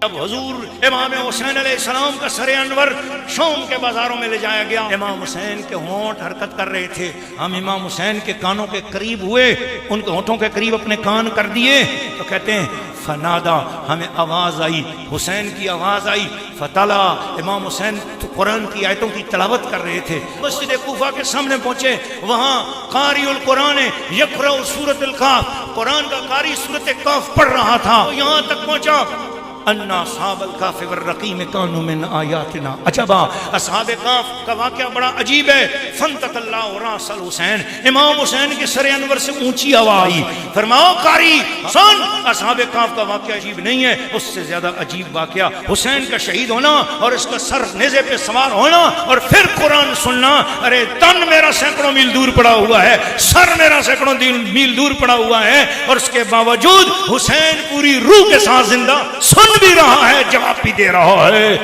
اب حضور امام حسین علیہ السلام کا سر انور شام کے بازاروں میں لے جایا گیا. امام حسین کے ہونٹ حرکت کر رہے تھے. ہم امام حسین کے کانوں کے قریب ہوئے, ان کے ہونٹوں کے قریب اپنے کان کر دیے تو کہتے ہیں فنادا, ہمیں آواز آئی, حسین کی آواز آئی. فتلا, امام حسین تو قرآن کی آیتوں کی تلاوت کر رہے تھے. مسجد کوفہ کے سامنے پہنچے, وہاں قاری القرآن یقرأ سورۃ الکہف, قرآن کا قاری سورۃ کہف پڑھ رہا تھا. یہاں تک پہنچا ان اصحاب الکہف والرقیم کانوا من آیاتنا عجبا. اصحاب کہف کا واقعہ بڑا عجیب ہے. فانتق اللہ راس الحسین, امام حسین کے سر انور سے اونچی آواز آئی. فرماؤ قاری سن, اصحاب کہف کا واقعہ عجیب نہیں ہے, اس سے زیادہ عجیب واقعہ حسین کا شہید ہونا اور اس کا سر نیزے پہ سوار ہونا اور پھر قرآن سننا. ارے تن میرا سینکڑوں میل دور پڑا ہوا ہے, سر میرا سینکڑوں میل دور پڑا ہوا ہے, اور اس کے باوجود حسین پوری روح کے ساتھ زندہ سن بھی رہا ہے, جواب بھی دے رہا ہے.